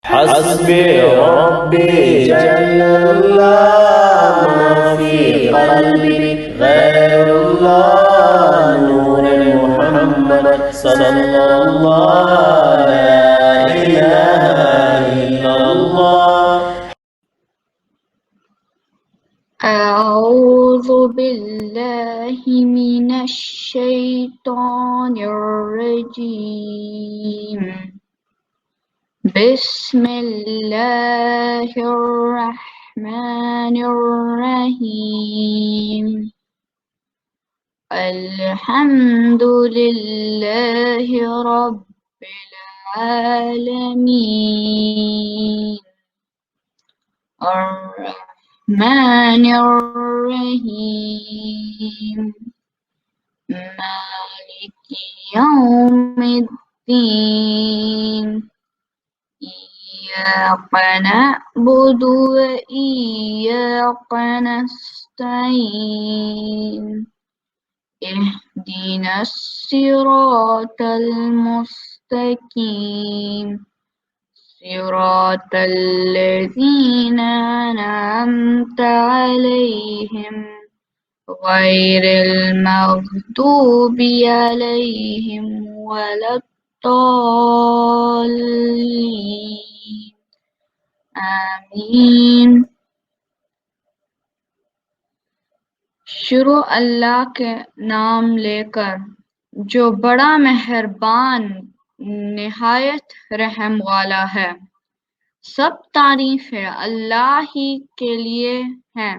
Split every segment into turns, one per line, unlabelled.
حسبي ربي جل الله ما في قلبي غير الله نور محمد صلى الله لا إله إلا الله.
أعوذ بالله من الشيطان الرجيم. بسم الله الرحمن الرحيم. الحمد لله رب العالمين الرحمن الرحيم مالك يوم الدين إياك نعبد وإياك نستعين اهدنا الصراط المستقيم صراط الذين أنعمت عليهم غير المغضوب عليهم ولا الضالين آمین. شروع اللہ کے نام لے کر جو بڑا مہربان نہایت رحم والا ہے. سب تعریفیں اللہ ہی کے لیے ہیں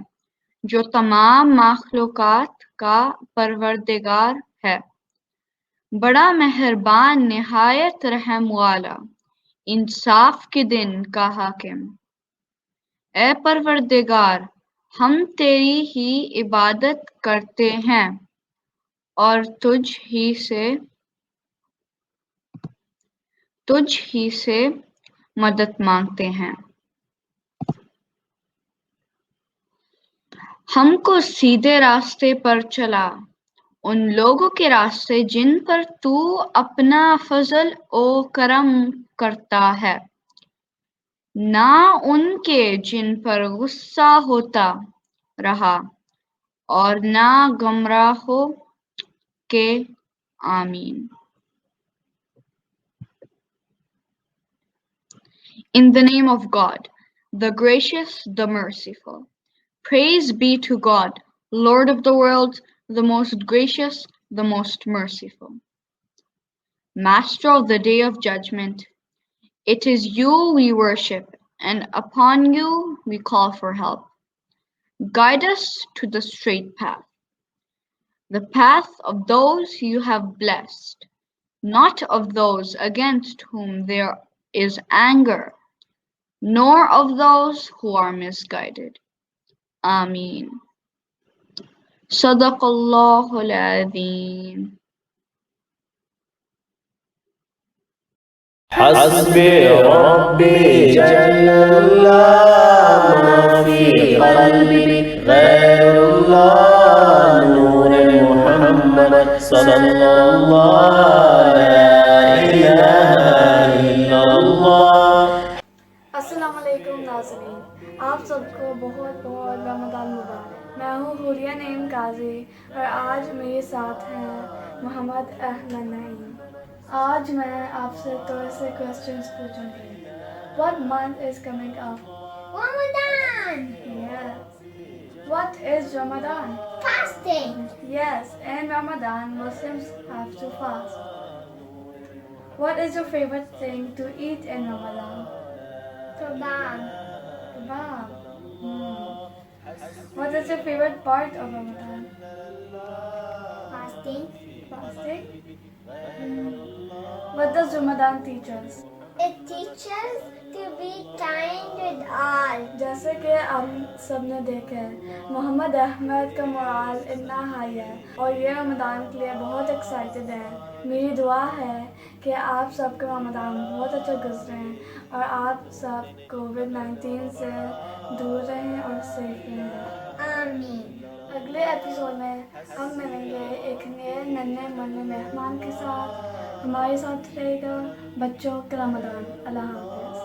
جو تمام مخلوقات کا پروردگار ہے. بڑا مہربان نہایت رحم والا انصاف کے دن کا حاکم. اے پروردگار ہم تیری ہی عبادت کرتے ہیں اور تجھ ہی سے مدد مانگتے ہیں. ہم کو سیدھے راستے پر چلا ان لوگوں کے راستے جن پر تو اپنا فضل و کرم کرتا ہے، نہ ان کے جن پر غصہ ہوتا رہا اور نہ گمراہوں کے. آمین. In the name of God, the gracious, the merciful. Praise be to God, Lord of the world, the most gracious, the most merciful. Master of the day of judgment, it is you we worship, and upon you we call for help. Guide us to the straight path, the path of those you have blessed, not of those against whom there is anger, nor of those who are misguided. Ameen. صدق اللہ العظیم.
حسبي ربي جل الله ما في قلبي غير الله نور محمد صلى الله لا إله إلا الله.
السلام علیکم ناظرین، آپ سب کو بہت بہت رمضان مبارک. میں ہوں حوریہ نعیم قاضی اور آج میرے ساتھ ہیں محمد احمد نعیم. آج میں آپ سے تھوڑے سے کوسچنس پوچھوں گی. What month is coming up?
Ramadan!
Yes. What is Ramadan?
Fasting!
Yes, in Ramadan Muslims have to fast. What is your favorite thing to eat in Ramadan?
Kebab!
Kebab. What is your favorite part of Ramadan?
Fasting!
Fasting. What does Ramadan teach us?
It teaches to be kind with all.
جیسے کہ ہم سب نے دیکھا ہے محمد احمد کا morale اتنا high ہے اور یہ رمضان کے لیے بہت ایکسائٹیڈ ہے. میری دعا ہے کہ آپ سب کا رمضان بہت اچھا گزرے اور آپ سب کووڈ-19 سے دور رہیں اور سیف رہیں.
آمین.
اگلے ایپیسوڈ میں ہم ملیں گے ایک نئے ننھے مننے مہمان کے ساتھ. ہمارے ساتھ رہے گا بچوں کا رمضان. اللہ حافظ.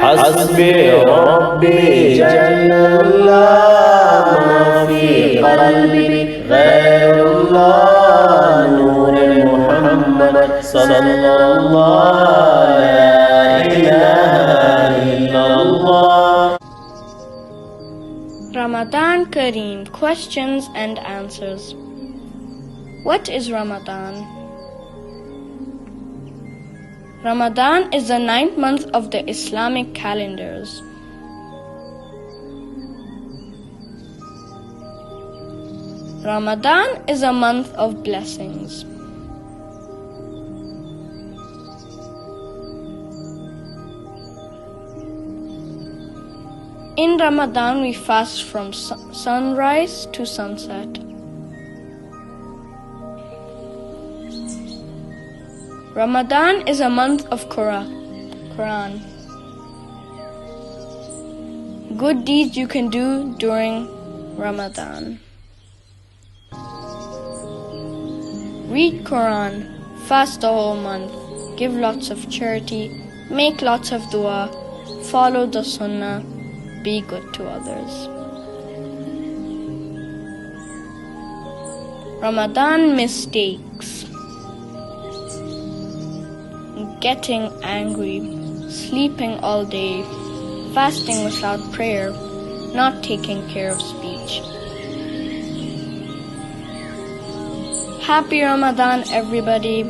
حسبي ربي جل الله ما في قلبي غير الله نور محمد صلى الله لا إله إلا الله.
Ramadan Kareem, questions and answers. What is Ramadan? Ramadan is the 9th month of the Islamic calendars. Ramadan is a month of blessings. In Ramadan, we fast from sunrise to sunset. Ramadan is a month of Quran. Good deeds you can do during Ramadan. Read Quran, fast the whole month, give lots of charity, make lots of dua, follow the sunnah, be good to others. Ramadan mistakes: getting angry, sleeping all day, fasting without prayer, not taking care of speech. Happy Ramadan, everybody.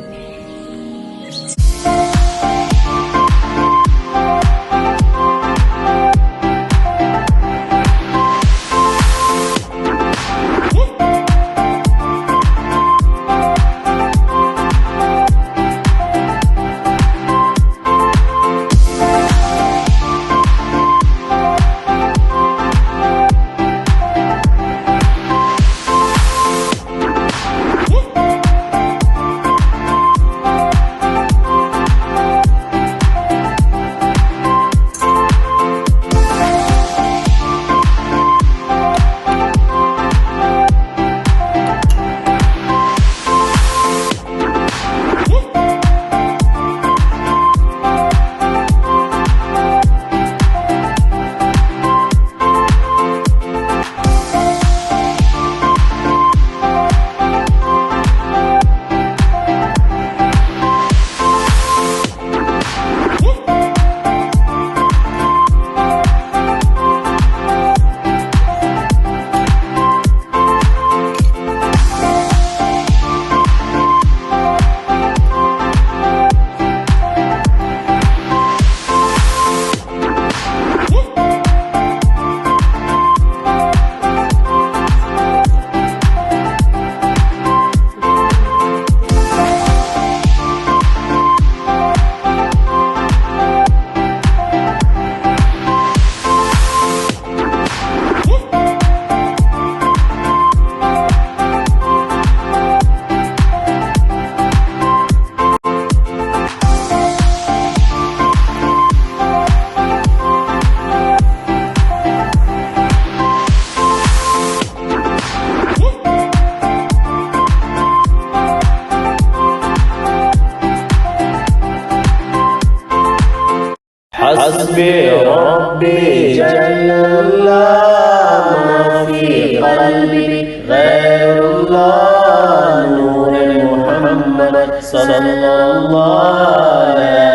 حسبي ربي جل الله ما في قلبي غير الله نور محمد صلى الله لا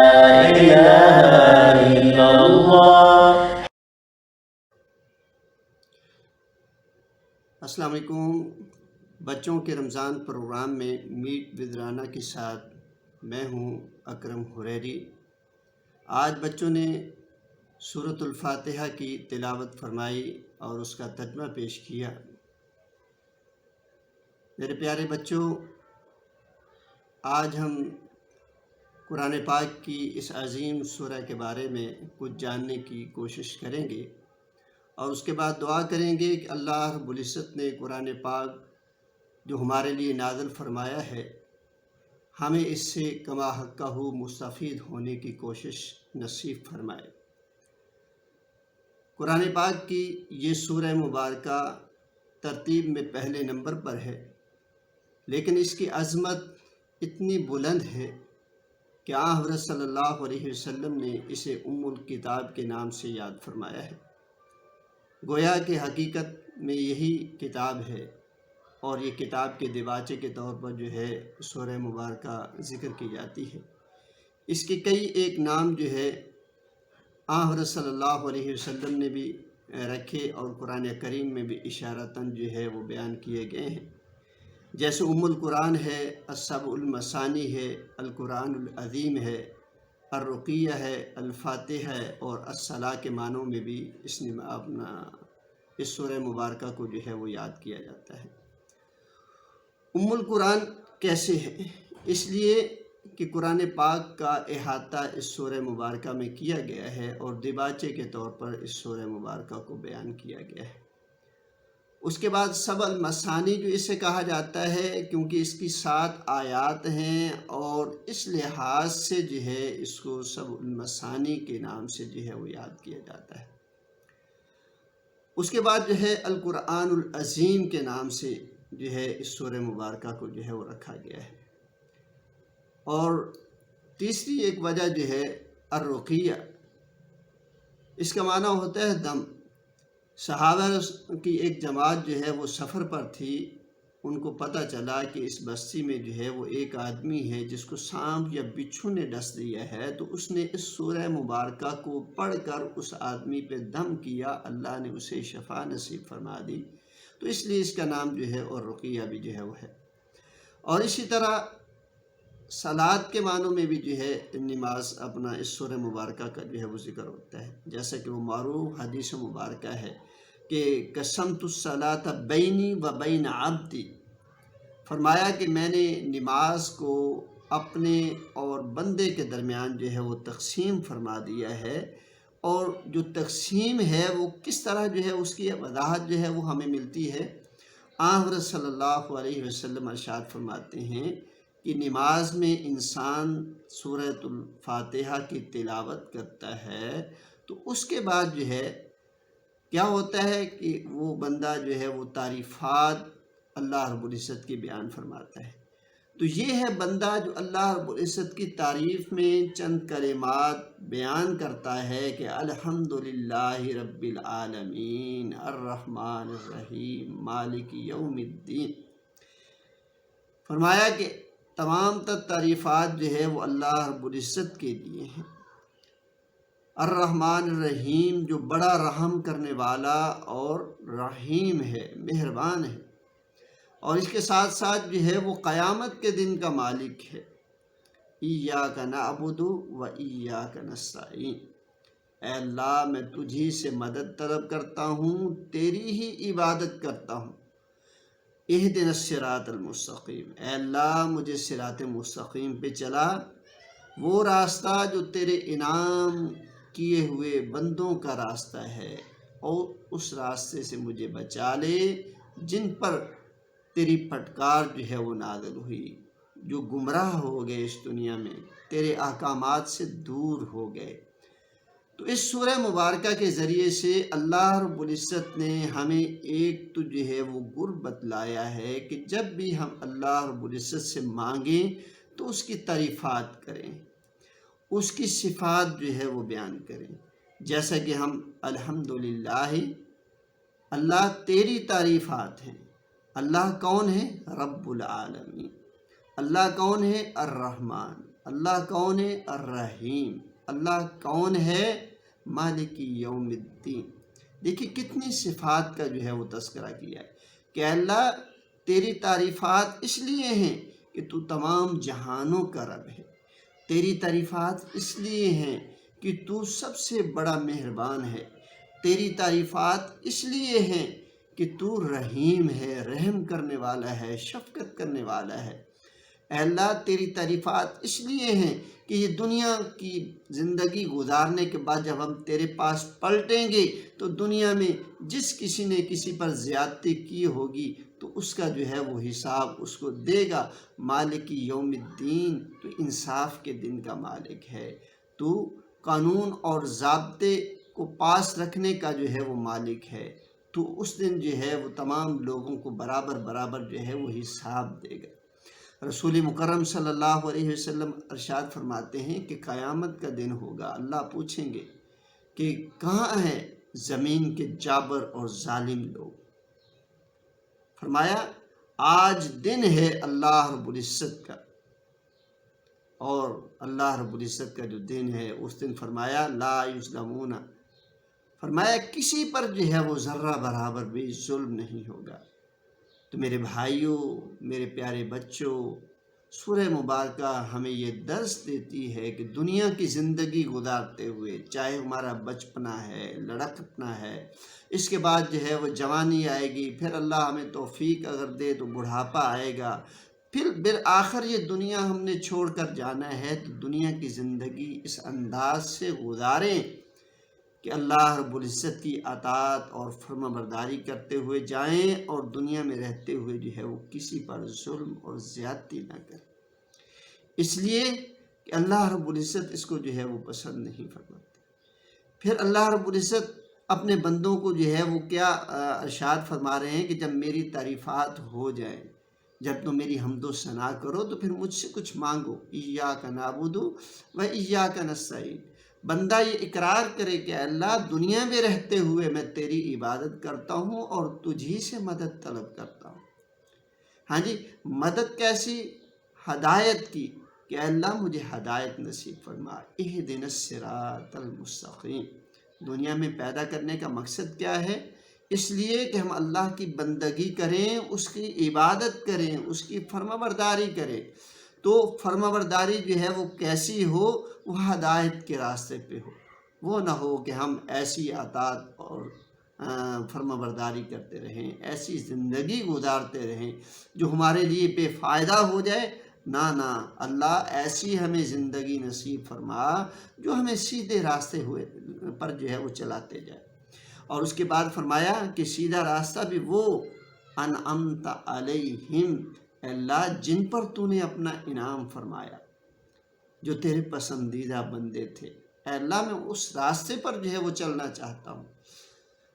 إله إلا الله.
السلام علیکم بچوں کے رمضان پروگرام میں میٹ ود رانا کے ساتھ میں ہوں اکرم حریری. آج بچوں نے سورۃ الفاتحہ کی تلاوت فرمائی اور اس کا ترجمہ پیش کیا. میرے پیارے بچوں، آج ہم قرآن پاک کی اس عظیم سورہ کے بارے میں کچھ جاننے کی کوشش کریں گے اور اس کے بعد دعا کریں گے کہ اللہ رب العزت نے قرآن پاک جو ہمارے لیے نازل فرمایا ہے ہمیں اس سے کما حقہ مستفید ہونے کی کوشش نصیب فرمائے. قرآن پاک کی یہ سورہ مبارکہ ترتیب میں پہلے نمبر پر ہے، لیکن اس کی عظمت اتنی بلند ہے کہ حضرت صلی اللہ علیہ وسلم نے اسے ام الکتاب کے نام سے یاد فرمایا ہے۔ گویا کہ حقیقت میں یہی کتاب ہے، اور یہ کتاب کے دیباچے کے طور پر جو ہے سورہ مبارکہ ذکر کی جاتی ہے۔ اس کے کئی ایک نام جو ہے حضرت صلی اللہ علیہ وسلم نے بھی رکھے، اور قرآن کریم میں بھی اشارتاً جو ہے وہ بیان کیے گئے ہیں، جیسے ام القرآن ہے، السبع المثانی ہے، القرآن العظیم ہے، الرقیہ ہے، الفاتحہ ہے، اور الصلاۃ کے معنوں میں بھی اس سورہ مبارکہ کو جو ہے وہ یاد کیا جاتا ہے۔ ام القرآن کیسے ہے؟ اس لیے کہ قرآن پاک کا احاطہ اس سورہ مبارکہ میں کیا گیا ہے، اور دیباچے کے طور پر اس سورہ مبارکہ کو بیان کیا گیا ہے۔ اس کے بعد سبع المثانی جو اسے کہا جاتا ہے کیونکہ اس کی 7 آیات ہیں، اور اس لحاظ سے جو ہے اس کو سبع المثانی کے نام سے جو ہے وہ یاد کیا جاتا ہے۔ اس کے بعد جو ہے القرآن العظیم کے نام سے جو ہے اس سورہ مبارکہ کو جو ہے وہ رکھا گیا ہے۔ اور تیسری ایک وجہ جو ہے الرقیہ، اس کا معنی ہوتا ہے دم۔ صحابہ کی ایک جماعت جو ہے وہ سفر پر تھی، ان کو پتہ چلا کہ اس بستی میں جو ہے وہ ایک آدمی ہے جس کو سانپ یا بچھو نے ڈس دیا ہے، تو اس نے اس سورہ مبارکہ کو پڑھ کر اس آدمی پہ دم کیا، اللہ نے اسے شفا نصیب فرما دی، تو اس لیے اس کا نام جو ہے اور رقیہ بھی جو ہے وہ ہے۔ اور اسی طرح صلاۃ کے معنوں میں بھی جو ہے نماز اپنا اس سورہ مبارکہ کا جو ہے وہ ذکر ہوتا ہے، جیسا کہ وہ معروف حدیث مبارکہ ہے کہ قسمت الصلاۃ بینی و بین عبدی، فرمایا کہ میں نے نماز کو اپنے اور بندے کے درمیان جو ہے وہ تقسیم فرما دیا ہے، اور جو تقسیم ہے وہ کس طرح جو ہے اس کی وضاحت جو ہے وہ ہمیں ملتی ہے۔ حضرت صلی اللہ علیہ وسلم ارشاد فرماتے ہیں کہ نماز میں انسان سورۃ الفاتحہ کی تلاوت کرتا ہے تو اس کے بعد جو ہے کیا ہوتا ہے کہ وہ بندہ جو ہے وہ تعریفات اللہ رب العزت کی بیان فرماتا ہے۔ تو یہ ہے بندہ جو اللہ رب العزت کی تعریف میں چند کلمات بیان کرتا ہے کہ الحمدللہ رب العالمین الرحمن الرحیم مالک یوم الدین۔ فرمایا کہ تمام تر تعریفات جو ہے وہ اللہ رب العزت کے لیے ہیں۔ الرحمن الرحیم جو بڑا رحم کرنے والا اور رحیم ہے، مہربان ہے، اور اس کے ساتھ ساتھ جو ہے وہ قیامت کے دن کا مالک ہے۔ ایاک نعبد و ایاک نستعین، اے اللہ میں تجھی سے مدد طلب کرتا ہوں، تیری ہی عبادت کرتا ہوں۔ اہدنا الصراط المستقیم، اے اللہ مجھے صراط مستقیم پہ چلا، وہ راستہ جو تیرے انعام کیے ہوئے بندوں کا راستہ ہے، اور اس راستے سے مجھے بچا لے جن پر تیری پھٹکار جو ہے وہ نازل ہوئی، جو گمراہ ہو گئے اس دنیا میں، تیرے احکامات سے دور ہو گئے۔ تو اس سورہ مبارکہ کے ذریعے سے اللہ رب العزت نے ہمیں ایک تو جو ہے وہ گر بتلایا ہے کہ جب بھی ہم اللہ رب العزت سے مانگیں تو اس کی تعریفات کریں، اس کی صفات جو ہے وہ بیان کریں، جیسا کہ ہم الحمدللہ، اللہ تیری تعریفات ہیں۔ اللہ کون ہے؟ رب العالمین۔ اللہ کون ہے؟ الرحمن۔ اللہ کون ہے؟ الرحیم۔ اللہ کون ہے؟ مالک یوم الدین۔ دیکھیے کتنی صفات کا جو ہے وہ تذکرہ کیا ہے کہ اللہ تیری تعریفات اس لیے ہیں کہ تو تمام جہانوں کا رب ہے، تیری تعریفات اس لیے ہیں کہ تو سب سے بڑا مہربان ہے، تیری تعریفات اس لیے ہیں کہ تو رحیم ہے، رحم کرنے والا ہے، شفقت کرنے والا ہے۔ اے اللہ تیری تعریفات اس لیے ہیں کہ یہ دنیا کی زندگی گزارنے کے بعد جب ہم تیرے پاس پلٹیں گے تو دنیا میں جس کسی نے کسی پر زیادتی کی ہوگی تو اس کا جو ہے وہ حساب اس کو دے گا۔ مالک یوم الدین، تو انصاف کے دن کا مالک ہے، تو قانون اور ضابطے کو پاس رکھنے کا جو ہے وہ مالک ہے، تو اس دن جو ہے وہ تمام لوگوں کو برابر جو ہے وہ حساب دے گا۔ رسول مکرم صلی اللہ علیہ وسلم ارشاد فرماتے ہیں کہ قیامت کا دن ہوگا، اللہ پوچھیں گے کہ کہاں ہے زمین کے جابر اور ظالم لوگ؟ فرمایا آج دن ہے اللہ رب العزت کا، اور اللہ رب العزت کا جو دن ہے اس دن فرمایا لا یظلمون، فرمایا کسی پر جو ہے وہ ذرہ برابر بھی ظلم نہیں ہوگا۔ تو میرے بھائیوں، میرے پیارے بچوں، سورہ مبارکہ ہمیں یہ درس دیتی ہے کہ دنیا کی زندگی گزارتے ہوئے، چاہے ہمارا بچپنا ہے، لڑکپنا ہے، اس کے بعد جو ہے وہ جوانی آئے گی، پھر اللہ ہمیں توفیق اگر دے تو بڑھاپا آئے گا، پھر بالآخر یہ دنیا ہم نے چھوڑ کر جانا ہے، تو دنیا کی زندگی اس انداز سے گزاریں کہ اللہ رب العزت کی اطاعت اور فرما برداری کرتے ہوئے جائیں، اور دنیا میں رہتے ہوئے جو ہے وہ کسی پر ظلم اور زیادتی نہ کریں، اس لیے کہ اللہ رب العزت اس کو جو ہے وہ پسند نہیں فرماتے۔ پھر اللہ رب العزت اپنے بندوں کو جو ہے وہ کیا ارشاد فرما رہے ہیں کہ جب میری تعریفات ہو جائیں، جب تم میری حمد و ثنا کرو تو پھر مجھ سے کچھ مانگو، ایاک نعبد و ایاک نستعین۔ بندہ یہ اقرار کرے کہ اللہ دنیا میں رہتے ہوئے میں تیری عبادت کرتا ہوں اور تجھی سے مدد طلب کرتا ہوں۔ ہاں جی، مدد کیسی؟ ہدایت کی، کہ اللہ مجھے ہدایت نصیب فرما، اہدنا الصراط المستقیم۔ دنیا میں پیدا کرنے کا مقصد کیا ہے؟ اس لیے کہ ہم اللہ کی بندگی کریں، اس کی عبادت کریں، اس کی فرما برداری کریں۔ تو فرما برداری جو ہے وہ کیسی ہو؟ وہ ہدایت کے راستے پہ ہو، وہ نہ ہو کہ ہم ایسی اطاعت اور فرما برداری کرتے رہیں، ایسی زندگی گزارتے رہیں جو ہمارے لیے بے فائدہ ہو جائے۔ نہ اللہ ایسی ہمیں زندگی نصیب فرما جو ہمیں سیدھے راستے پر جو ہے وہ چلاتے جائے۔ اور اس کے بعد فرمایا کہ سیدھا راستہ بھی وہ انعمت علیہم، اللہ جن پر تو نے اپنا انعام فرمایا، جو تیرے پسندیدہ بندے تھے، اے اللہ میں اس راستے پر جو ہے وہ چلنا چاہتا ہوں۔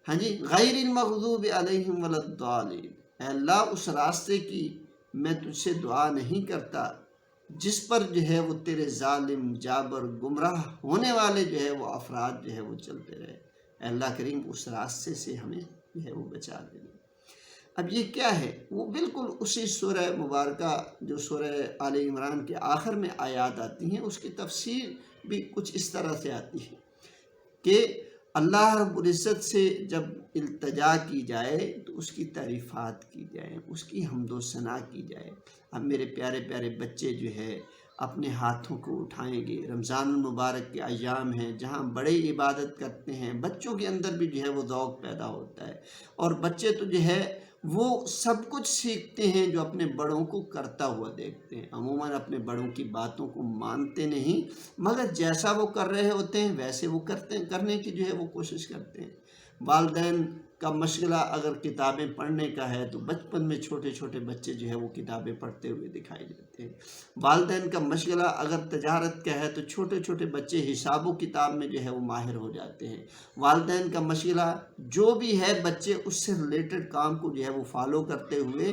ہاں جی، غیر المغضوب علیہم ولا الضالین، اے اللہ اس راستے کی میں تجھ سے دعا نہیں کرتا جس پر جو ہے وہ تیرے ظالم، جابر، گمراہ ہونے والے جو ہے وہ افراد جو ہے وہ چلتے رہے۔ اے اللہ کریم اس راستے سے ہمیں جو ہے وہ بچا دینا۔ اب یہ کیا ہے؟ وہ بالکل اسی سورہ مبارکہ جو سورہ آل عمران کے آخر میں آیات آتی ہیں، اس کی تفسیر بھی کچھ اس طرح سے آتی ہے کہ اللہ رب العزت سے جب التجا کی جائے تو اس کی تعریفات کی جائیں، اس کی حمد و ثنا کی جائے۔ اب میرے پیارے پیارے بچے جو ہے اپنے ہاتھوں کو اٹھائیں گے، رمضان المبارک کے ایام ہیں جہاں بڑے عبادت کرتے ہیں، بچوں کے اندر بھی جو ہے وہ ذوق پیدا ہوتا ہے، اور بچے تو جو ہے وہ سب کچھ سیکھتے ہیں جو اپنے بڑوں کو کرتا ہوا دیکھتے ہیں۔ عموماً اپنے بڑوں کی باتوں کو مانتے نہیں، مگر جیسا وہ کر رہے ہوتے ہیں ویسے وہ کرنے کی جو ہے وہ کوشش کرتے ہیں۔ والدین کا مشغلہ اگر کتابیں پڑھنے کا ہے تو بچپن میں چھوٹے چھوٹے بچے جو ہے وہ کتابیں پڑھتے ہوئے دکھائی دیتے ہیں۔ والدین کا مشغلہ اگر تجارت کا ہے تو چھوٹے چھوٹے بچے حساب و کتاب میں جو ہے وہ ماہر ہو جاتے ہیں۔ والدین کا مشغلہ جو بھی ہے، بچے اس سے ریلیٹڈ کام کو جو ہے وہ فالو کرتے ہوئے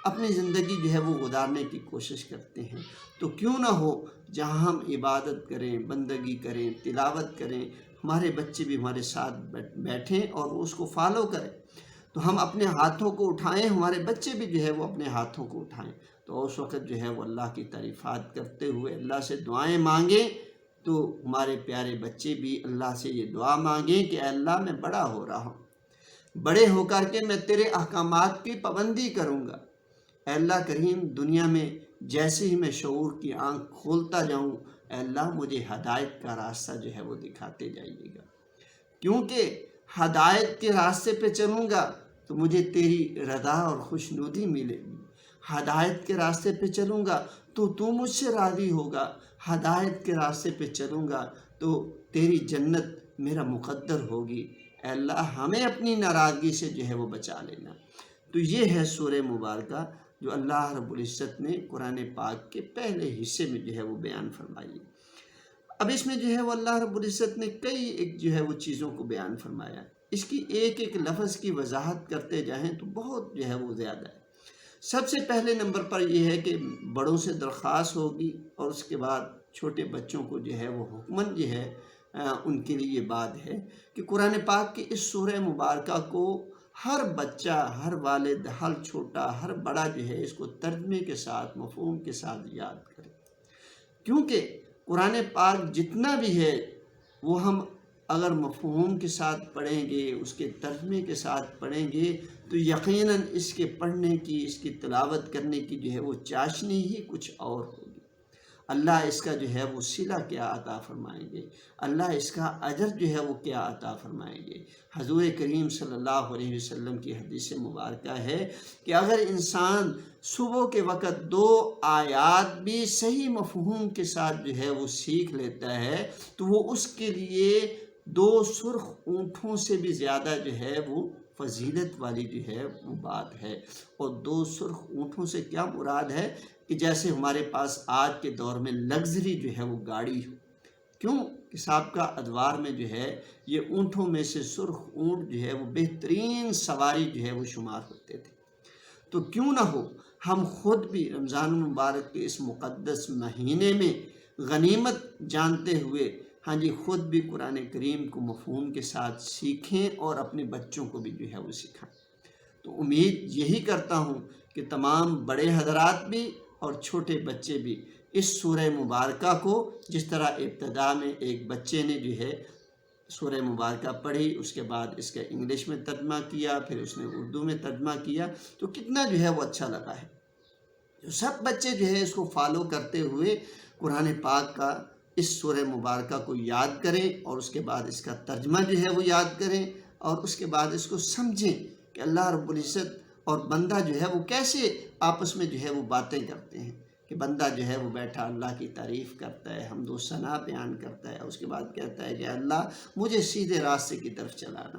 اپنی زندگی جو ہے وہ گزارنے کی کوشش کرتے ہیں۔ تو کیوں نہ ہو جہاں ہم عبادت کریں، بندگی کریں، تلاوت کریں، ہمارے بچے بھی ہمارے ساتھ بیٹھیں اور وہ اس کو فالو کریں۔ تو ہم اپنے ہاتھوں کو اٹھائیں، ہمارے بچے بھی جو ہے وہ اپنے ہاتھوں کو اٹھائیں، تو اس وقت جو ہے وہ اللہ کی تعریفات کرتے ہوئے اللہ سے دعائیں مانگیں۔ تو ہمارے پیارے بچے بھی اللہ سے یہ دعا مانگیں کہ اے اللہ میں بڑا ہو رہا ہوں، بڑے ہو کر کے میں تیرے احکامات کی پابندی کروں گا۔ اے اللہ کریم دنیا میں جیسے ہی میں شعور کی آنکھ کھولتا جاؤں، اے اللہ مجھے ہدایت کا راستہ جو ہے وہ دکھاتے جائیے گا، کیونکہ ہدایت کے راستے پہ چلوں گا تو مجھے تیری رضا اور خوشنودی ملے گی۔ ہدایت کے راستے پہ چلوں گا تو مجھ سے راضی ہوگا۔ ہدایت کے راستے پہ چلوں گا تو تیری جنت میرا مقدر ہوگی۔ اے اللہ ہمیں اپنی ناراضگی سے جو ہے وہ بچا لینا۔ تو یہ ہے سورہ مبارکہ جو اللہ رب العزت نے قرآن پاک کے پہلے حصے میں جو ہے وہ بیان فرمائی۔ اب اس میں جو ہے وہ اللہ رب العزت نے کئی ایک جو ہے وہ چیزوں کو بیان فرمایا۔ اس کی ایک ایک لفظ کی وضاحت کرتے جائیں تو بہت جو ہے وہ زیادہ ہے۔ سب سے پہلے نمبر پر یہ ہے کہ بڑوں سے درخواست ہوگی، اور اس کے بعد چھوٹے بچوں کو جو ہے وہ حکمن جو ہے ان کے لیے یہ بات ہے کہ قرآن پاک کی اس سورہ مبارکہ کو ہر بچہ، ہر والد، ہر چھوٹا، ہر بڑا جو ہے اس کو ترجمے کے ساتھ، مفہوم کے ساتھ یاد کرے، کیونکہ قرآن پاک جتنا بھی ہے وہ ہم اگر مفہوم کے ساتھ پڑھیں گے، اس کے ترجمے کے ساتھ پڑھیں گے، تو یقیناً اس کے پڑھنے کی، اس کی تلاوت کرنے کی جو ہے وہ چاشنی ہی کچھ اور ہوگی۔ اللہ اس کا جو ہے وہ صلہ کیا عطا فرمائیں گے، اللہ اس کا اجر جو ہے وہ کیا عطا فرمائیں گے۔ حضور کریم صلی اللہ علیہ وسلم کی حدیث مبارکہ ہے کہ اگر انسان صبح کے وقت 2 آیات بھی صحیح مفہوم کے ساتھ جو ہے وہ سیکھ لیتا ہے تو وہ اس کے لیے 2 سرخ اونٹوں سے بھی زیادہ جو ہے وہ فضیلت والی جو ہے وہ بات ہے۔ اور 2 سرخ اونٹوں سے کیا مراد ہے کہ جیسے ہمارے پاس آج کے دور میں لگژری جو ہے وہ گاڑی ہو، کیوں کہ سابقہ ادوار میں جو ہے یہ اونٹوں میں سے سرخ اونٹ جو ہے وہ بہترین سواری جو ہے وہ شمار ہوتے تھے، تو کیوں نہ ہو ہم خود بھی رمضان المبارک کے اس مقدس مہینے میں غنیمت جانتے ہوئے خود بھی قرآن کریم کو مفہوم کے ساتھ سیکھیں اور اپنے بچوں کو بھی جو ہے وہ سکھائیں۔ تو امید یہی کرتا ہوں کہ تمام بڑے حضرات بھی اور چھوٹے بچے بھی اس سورہ مبارکہ کو، جس طرح ابتدا میں ایک بچے نے جو ہے سورہ مبارکہ پڑھی، اس کے بعد اس کا انگلش میں ترجمہ کیا، پھر اس نے اردو میں ترجمہ کیا، تو کتنا جو ہے وہ اچھا لگا ہے۔ جو سب بچے جو ہے اس کو فالو کرتے ہوئے قرآن پاک کا اس سورہ مبارکہ کو یاد کریں، اور اس کے بعد اس کا ترجمہ جو ہے وہ یاد کریں، اور اس کے بعد اس کو سمجھیں کہ اللہ رب العزت اور بندہ جو ہے وہ کیسے آپس میں جو ہے وہ باتیں کرتے ہیں، کہ بندہ جو ہے وہ بیٹھا اللہ کی تعریف کرتا ہے، حمد و ثنا بیان کرتا ہے، اس کے بعد کہتا ہے کہ اللہ مجھے سیدھے راستے کی طرف چلانا،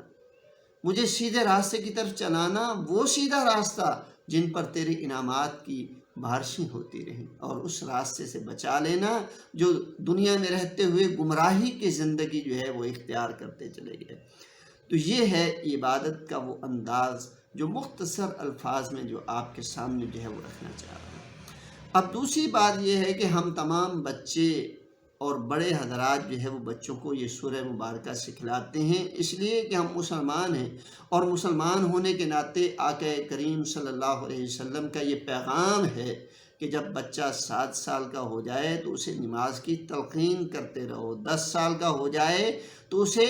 مجھے سیدھے راستے کی طرف چلانا، وہ سیدھا راستہ جن پر تیرے انعامات کی بارشیں ہوتی رہیں، اور اس راستے سے بچا لینا جو دنیا میں رہتے ہوئے گمراہی کی زندگی جو ہے وہ اختیار کرتے چلے گئے۔ تو یہ ہے عبادت کا وہ انداز جو مختصر الفاظ میں جو آپ کے سامنے جو ہے وہ رکھنا چاہ رہا ہوں۔ اب دوسری بات یہ ہے کہ ہم تمام بچے اور بڑے حضرات جو ہے وہ بچوں کو یہ سورہ مبارکہ سکھلاتے ہیں، اس لیے کہ ہم مسلمان ہیں، اور مسلمان ہونے کے ناطے آقا کریم صلی اللہ علیہ وسلم کا یہ پیغام ہے کہ جب بچہ 7 سال کا ہو جائے تو اسے نماز کی تلقین کرتے رہو، 10 سال کا ہو جائے تو اسے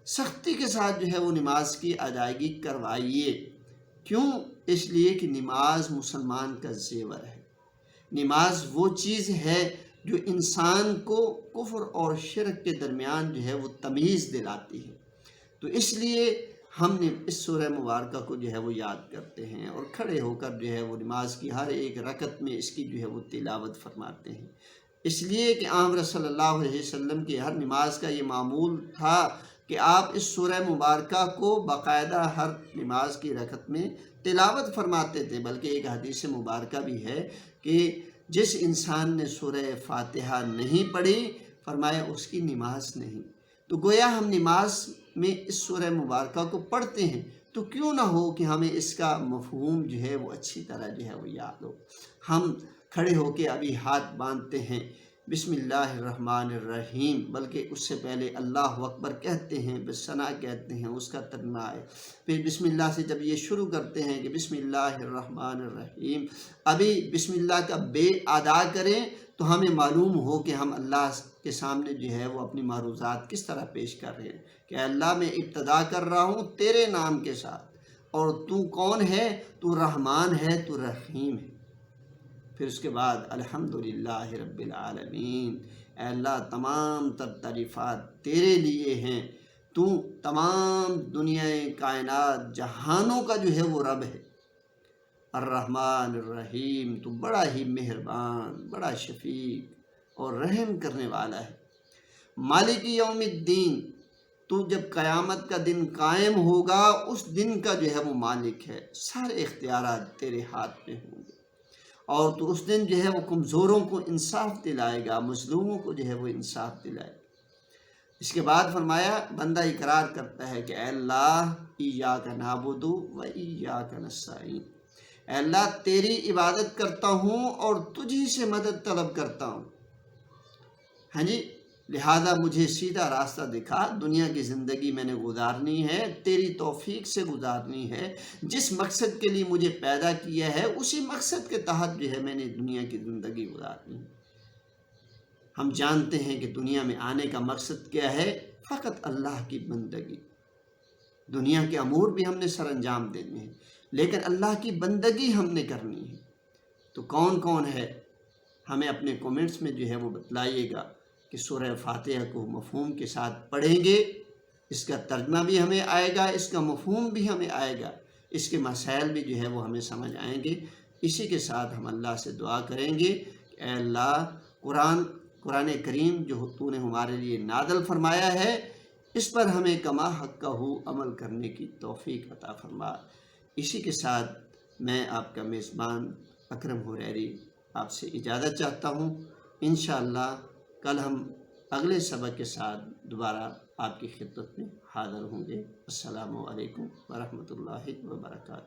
سختی کے ساتھ جو ہے وہ نماز کی ادائیگی کروائیے۔ کیوں؟ اس لیے کہ نماز مسلمان کا زیور ہے، نماز وہ چیز ہے جو انسان کو کفر اور شرک کے درمیان جو ہے وہ تمیز دلاتی ہے۔ تو اس لیے ہم نے اس سورہ مبارکہ کو جو ہے وہ یاد کرتے ہیں، اور کھڑے ہو کر جو ہے وہ نماز کی ہر ایک رکعت میں اس کی جو ہے وہ تلاوت فرماتے ہیں، اس لیے کہ آقا صلی اللہ علیہ وسلم کی ہر نماز کا یہ معمول تھا کہ آپ اس سورہ مبارکہ کو باقاعدہ ہر نماز کی رکعت میں تلاوت فرماتے تھے۔ بلکہ ایک حدیث مبارکہ بھی ہے کہ جس انسان نے سورہ فاتحہ نہیں پڑھی، فرمایا اس کی نماز نہیں۔ تو گویا ہم نماز میں اس سورہ مبارکہ کو پڑھتے ہیں، تو کیوں نہ ہو کہ ہمیں اس کا مفہوم جو ہے وہ اچھی طرح جو ہے وہ یاد ہو۔ ہم کھڑے ہو کے ابھی ہاتھ باندھتے ہیں، بسم اللہ الرحمن الرحیم، بلکہ اس سے پہلے اللہ اکبر کہتے ہیں، بسنا کہتے ہیں، اس کا ترجمہ ہے۔ پھر بسم اللہ سے جب یہ شروع کرتے ہیں کہ بسم اللہ الرحمن الرحیم، ابھی بسم اللہ کا بے ادا کریں تو ہمیں معلوم ہو کہ ہم اللہ کے سامنے جو ہے وہ اپنی معروضات کس طرح پیش کر رہے ہیں، کہ اللہ میں ابتدا کر رہا ہوں تیرے نام کے ساتھ، اور تو کون ہے؟ تو رحمان ہے، تو رحیم ہے۔ پھر اس کے بعد الحمدللہ رب العالمین، اے اللہ تمام تر تعریفات تیرے لیے ہیں، تو تمام دنیا کائنات جہانوں کا جو ہے وہ رب ہے۔ الرحمن الرحیم، تو بڑا ہی مہربان، بڑا شفیق اور رحم کرنے والا ہے۔ مالک یوم الدین، تو جب قیامت کا دن قائم ہوگا اس دن کا جو ہے وہ مالک ہے، سارے اختیارات تیرے ہاتھ میں ہوں گے، اور تو اس دن جو ہے وہ کمزوروں کو انصاف دلائے گا، مظلوموں کو جو ہے وہ انصاف دلائے گا۔ اس کے بعد فرمایا بندہ اقرار کرتا ہے کہ اے اللہ ایاک نعبد و ایاک نستعین، اے اللہ تیری عبادت کرتا ہوں اور تجھی سے مدد طلب کرتا ہوں، ہاں جی، لہذا مجھے سیدھا راستہ دکھا، دنیا کی زندگی میں نے گزارنی ہے، تیری توفیق سے گزارنی ہے، جس مقصد کے لیے مجھے پیدا کیا ہے اسی مقصد کے تحت جو ہے میں نے دنیا کی زندگی گزارنی ہے۔ ہم جانتے ہیں کہ دنیا میں آنے کا مقصد کیا ہے، فقط اللہ کی بندگی۔ دنیا کے امور بھی ہم نے سر انجام دینے ہیں، لیکن اللہ کی بندگی ہم نے کرنی ہے۔ تو کون کون ہے، ہمیں اپنے کومنٹس میں جو ہے وہ بتلائیے گا کہ سورہ فاتحہ کو مفہوم کے ساتھ پڑھیں گے، اس کا ترجمہ بھی ہمیں آئے گا، اس کا مفہوم بھی ہمیں آئے گا، اس کے مسائل بھی جو ہے وہ ہمیں سمجھ آئیں گے۔ اسی کے ساتھ ہم اللہ سے دعا کریں گے کہ اے اللہ قرآن کریم جو تو نے ہمارے لیے نازل فرمایا ہے، اس پر ہمیں کما حق کا عمل کرنے کی توفیق عطا فرما۔ اسی کے ساتھ میں آپ کا میزبان اکرم حریری آپ سے اجازت چاہتا ہوں۔ انشاءاللہ کل ہم اگلے سبق کے ساتھ دوبارہ آپ کی خدمت میں حاضر ہوں گے۔ السلام علیکم ورحمۃ اللہ وبرکاتہ۔